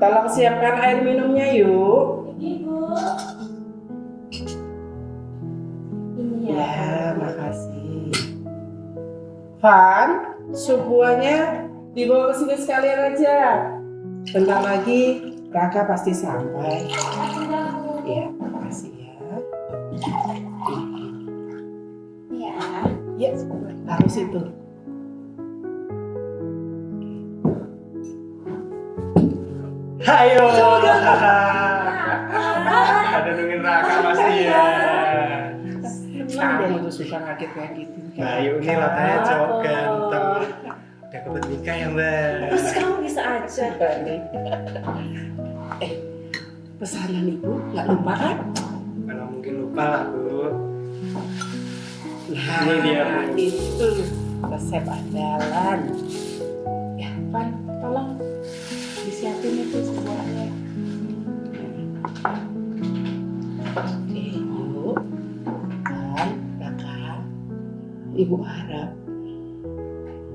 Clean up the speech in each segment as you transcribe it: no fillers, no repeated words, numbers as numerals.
Tolong siapkan air minumnya yuk. Ibu. Ini Ya, makasih. Van, sup buahnya dibawa ke sini sekalian aja. Bentar lagi Raka pasti sampai. Ya, makasih ya. Ya. Ya, taruh situ. Ayo. Ada nungguin Raka pasti ya. Kamu tuh suka ngaget-ngagetin. Bayu ini latanya cowok ganteng. Udah kebet nikah ya Mbak. Terus kamu bisa aja. Pesanan ibu nggak lupa kan? Mana mungkin lupa lah Bu. Nah, Ini dia, Bu. itu resep andalan. Ya, Van, tolong disiapin itu semuanya. Oke, yuk. Van, Raka, ibu harap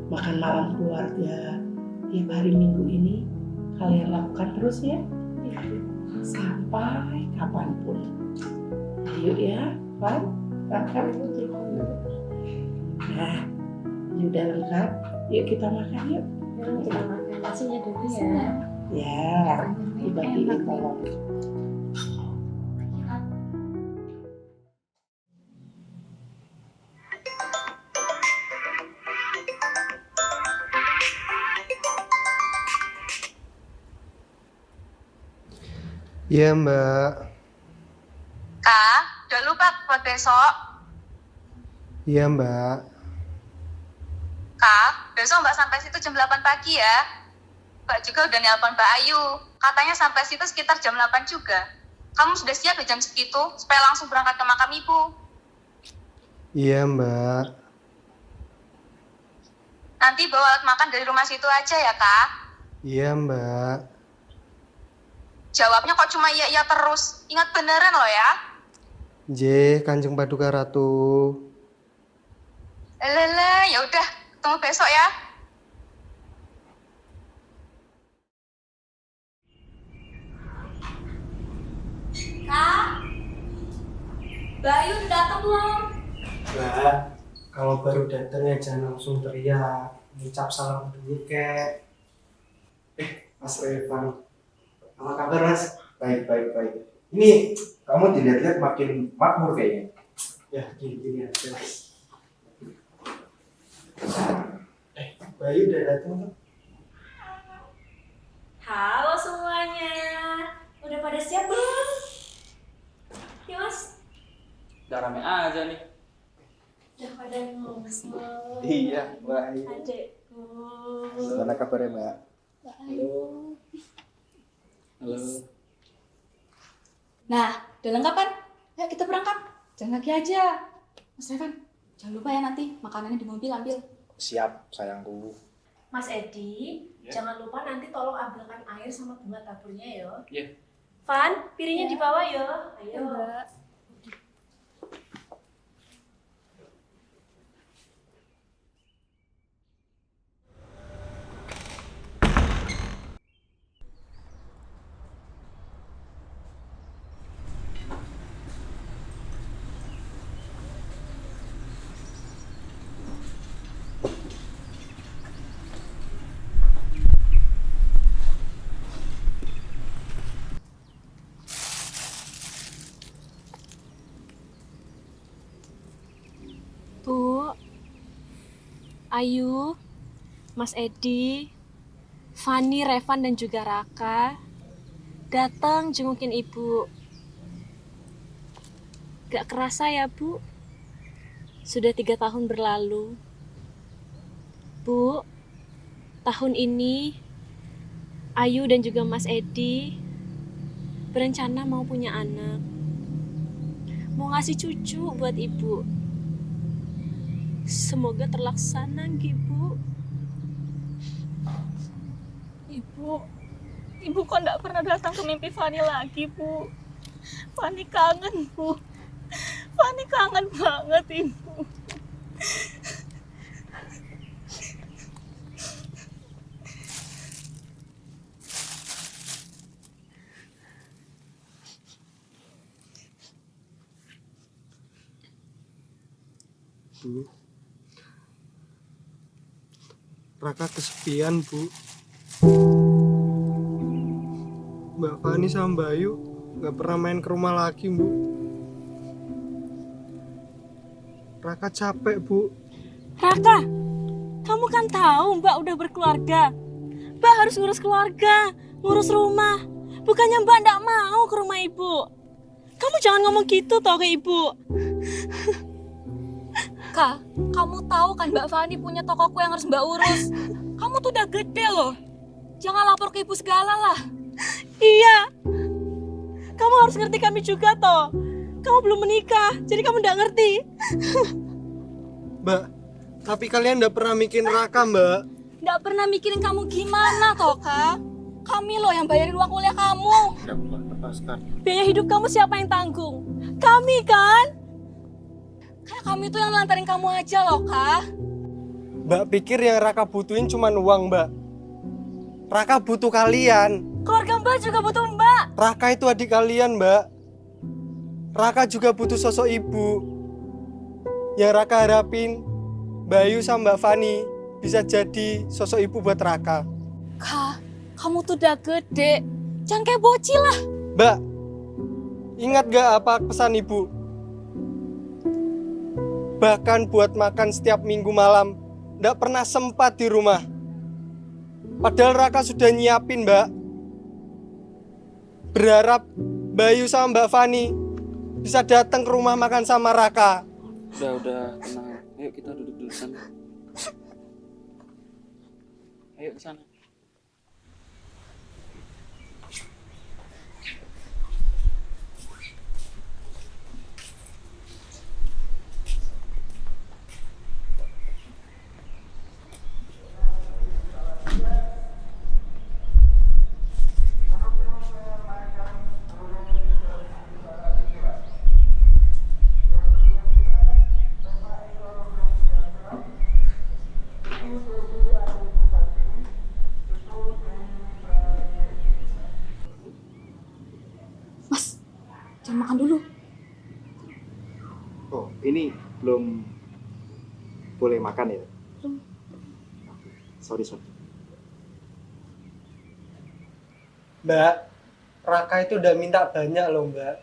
makan malam keluarga tiap hari Minggu ini kalian lakukan terus ya. Sampai kapanpun. Ayo ya, Van, Raka. Nah, ini udah lengkap. Yuk kita makan yuk. Kita makan nasinya dulu ya. Ya, dibagi-bagi tolong. Iya Mbak. Kak, udah lupa buat besok. Iya Mbak. Kak, besok Mbak sampai situ jam 8 pagi ya. Mbak juga udah nelpon Mbak Ayu. Katanya sampai situ sekitar jam 8 juga. Kamu sudah siap ya jam segitu? Supaya langsung berangkat ke makam ibu. Iya Mbak. Nanti bawa alat makan dari rumah situ aja ya, Kak. Iya Mbak. Jawabnya kok cuma iya-iya terus. Ingat beneran loh ya. J, Kanjeng Paduka Ratu. Lele, ya udah, ketemu besok ya. Kak, Bayu udah datang belum? Mbak, kalau baru datang ya jangan langsung teriak. Ngucap salam dulu kek. Mas Revan. Apa kabar Mas? Baik, baik, baik. Ini kamu dilihat-lihat makin makmur kayaknya. Ya, gini aja Mas. Bayu udah datang tuh. Halo semuanya. Udah pada siap belum? Ya Mas, Udah rame aja nih. udah pada ngobrol. Iya, baik. Adekku. Gimana kabarnya Mbak? Bayu. Halo. Nah, udah lengkap kan? Ayo kita berangkat. Jangan lagi aja. Mas Revan, jangan lupa ya nanti makanannya di mobil ambil. Siap, sayangku. Mas Edi, jangan lupa nanti tolong ambilkan air sama bunga taburnya ya. Iya. Van, piringnya dibawa ya. Ayo. Mbak. Bu, Ayu, Mas Edi, Fani, Revan, dan juga Raka datang jengukin ibu. Gak kerasa ya bu, sudah 3 tahun berlalu. Bu, tahun ini Ayu dan juga Mas Edi berencana mau punya anak. Mau ngasih cucu buat ibu. Semoga terlaksana, Bu. Ibu kok nggak pernah datang ke mimpi Fani lagi, Bu. Fani kangen, Bu. Fani kangen banget, Ibu. Bu. Raka kesepian, Bu. Mbak Fani sama Mbak Ayu gak pernah main ke rumah lagi, Bu. Raka capek, Bu. Raka, kamu kan tahu Mbak udah berkeluarga. Mbak harus ngurus keluarga, ngurus rumah. Bukannya Mbak nggak mau ke rumah Ibu. Kamu jangan ngomong gitu toh ke Ibu. Kak, kamu tahu kan Mbak Fani punya tokoku yang harus Mbak urus. Kamu tuh udah gede loh. Jangan lapor ke ibu segala lah. Iya. Kamu harus ngerti kami juga toh. Kamu belum menikah, jadi kamu nggak ngerti. Mbak, tapi kalian udah pernah mikirin Raka, Mbak? Nggak pernah mikirin kamu gimana toh, Kak? Kami loh yang bayarin uang kuliah kamu. Biaya hidup kamu siapa yang tanggung? Kami kan? Kayak kami tuh yang lantarin kamu aja loh, Kak. Mbak pikir yang Raka butuhin cuma uang, Mbak. Raka butuh kalian. Keluarga Mbak juga butuh Mbak. Raka itu adik kalian, Mbak. Raka juga butuh sosok ibu. Yang Raka harapin Mbak Ayu sama Mbak Fani bisa jadi sosok ibu buat Raka. Kak, kamu tuh udah gede. Jangan kayak bocil lah. Mbak, ingat gak apa pesan ibu? Bahkan buat makan setiap minggu malam, gak pernah sempat di rumah. Padahal Raka sudah nyiapin, Mbak. Berharap Mbak Ayu sama Mbak Fani bisa datang ke rumah makan sama Raka. Udah, tenang. Ayo kita duduk dulu sana. Ayo ke sana. Mas, jangan makan dulu. Oh, ini belum boleh makan ya? Belum. Sorry. Mbak, Raka itu udah minta banyak loh, Mbak.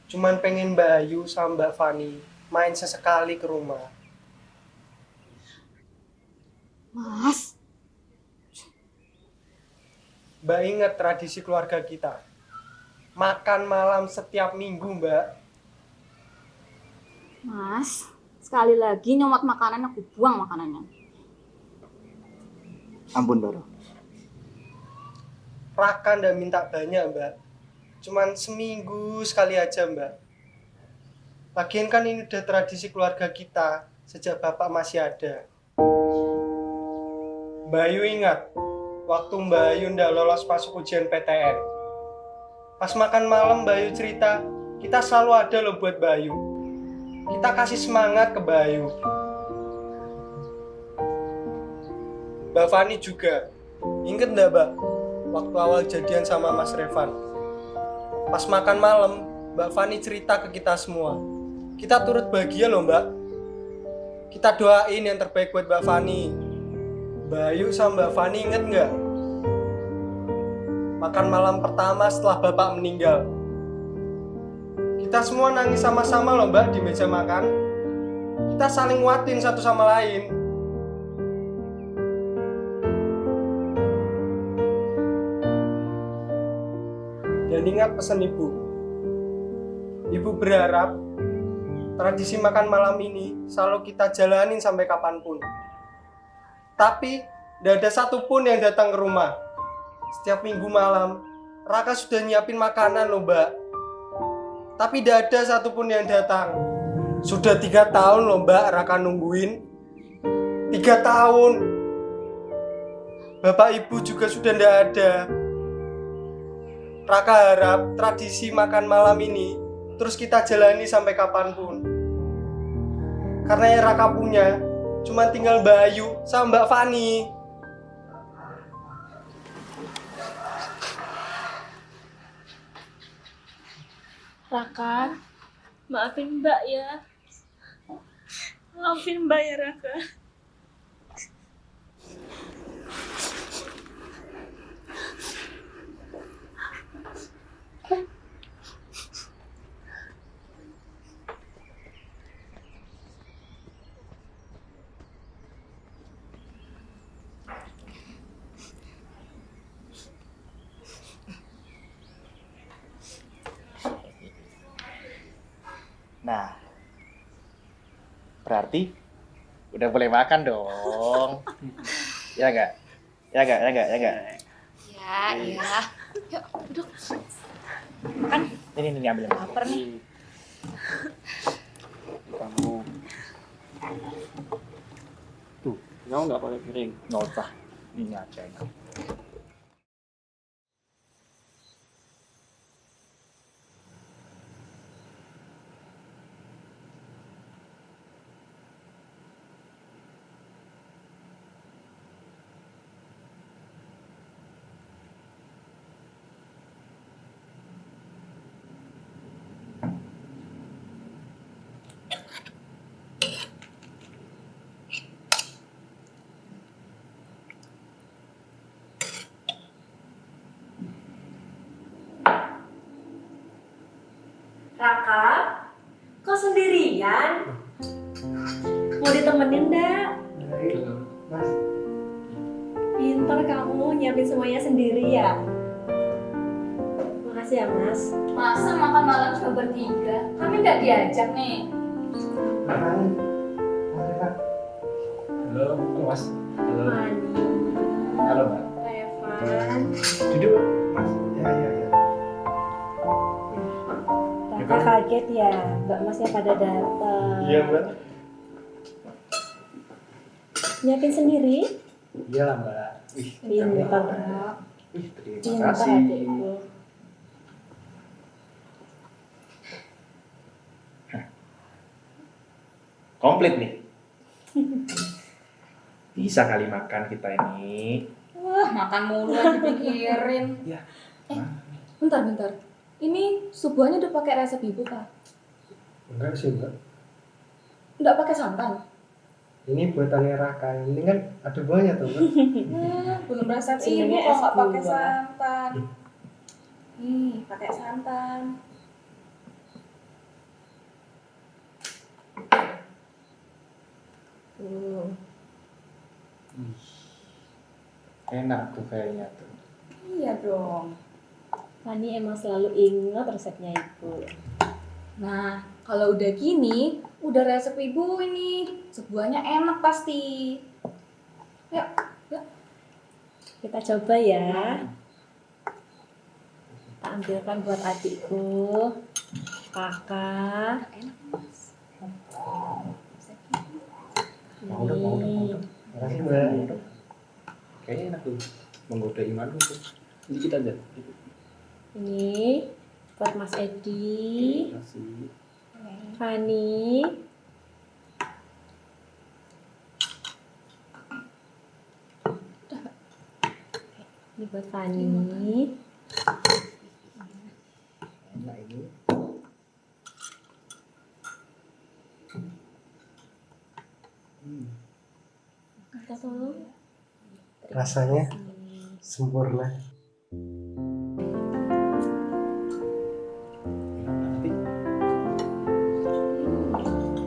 Cuman pengen Mbak Ayu sama Mbak Fani main sesekali ke rumah. Mas, Mbak ingat tradisi keluarga kita. Makan malam setiap minggu, Mbak. Mas, sekali lagi nyomot makanan aku buang makanannya. Ampun, Baro. Raka ndak minta banyak, Mbak. Cuman seminggu sekali aja, Mbak. Lagian kan ini udah tradisi keluarga kita sejak Bapak masih ada. Mbak Ayu ingat, waktu Mbak Ayu ndak lolos masuk ujian PTN. Pas makan malam Mbak Ayu cerita, kita selalu ada loh buat Mbak Ayu. Kita kasih semangat ke Mbak Ayu. Mbak Fani juga. Ingat ndak, Mbak? Waktu awal jadian sama Mas Revan. Pas makan malam, Mbak Fani cerita ke kita semua. Kita turut bahagia loh, Mbak. Kita doain yang terbaik buat Mbak Fani. Mbak Ayu sama Mbak Fani inget nggak? Makan malam pertama setelah Bapak meninggal. Kita semua nangis sama-sama loh, Mbak, di meja makan. Kita saling nguatin satu sama lain. Dan ingat pesan Ibu. Ibu berharap tradisi makan malam ini selalu kita jalanin sampai kapanpun. Tapi tidak ada satupun yang datang ke rumah. Setiap minggu malam, Raka sudah nyiapin makanan loh, Mbak. Tapi tidak ada satupun yang datang. Sudah 3 tahun loh, Mbak, Raka nungguin. 3 tahun. Bapak Ibu juga sudah tidak ada. Raka harap tradisi makan malam ini terus kita jalani sampai kapanpun. Karena yang Raka punya cuma tinggal Mbak Ayu sama Mbak Fani. Raka, maafin Mbak ya. Maafin Mbak ya Raka. Nah, berarti udah boleh makan dong. Ya enggak? Ya enggak? Ya enggak? Ya enggak? Ya, iya. Yuk, duduk. Ini ambil. Lapar nih. Kamu. Tuh, kamu nggak pakai piring. Nggak usah. Ini aja enak. Raka, kok sendirian? Mau ditemenin enggak? Mas, Pintar kamu nyiapin semuanya sendiri ya. Makasih ya Mas. Masa makan malam cuma bertiga? Kami nggak diajak nih. makan. Mari, Pak. Halo, Mas. Halo. Mani, Halo, Mbak. Evan, Duduk. Mas, ya. Raka kaget ya, Mbak Masnya pada datang. Iya, Mbak. Nyiapin sendiri? Iya lah, Mbak. Pintar. Terima Pintar kasih. adikku. Komplit nih. Bisa kali makan kita ini. Wah, makan mulu yang dipikirin. Ya. Bentar. Ini subuhannya udah pakai resep ibu, Pak? Enggak sih, Mbak. Nggak pakai santan? Ini buatannya Raka. Ini kan ada buahnya tuh, Mbak. Belum resep ibu Sebenarnya kok es nggak pakai buah. santan. Nih, pakai santan. Enak tuh kayaknya tuh. Iya dong. Fani emang selalu ingat resepnya Ibu. Nah, kalau udah gini, udah resep ibu ini. Sebuahnya enak pasti. Yuk. Kita coba ya. Kita ambilkan buat adikku, kakak. Mau dong. Makasih, Mbak. Kayaknya enak tuh. Menggoda imanku tuh. Dikit aja. Ini buat Mas Edi, Kasih. Fani. Ini buat Fani. Enak ini. Kita tolong. Rasanya sempurna.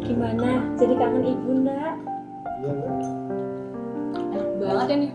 Gimana? Jadi kangen ibu ndak? Iya, Mbak. Enak banget ini.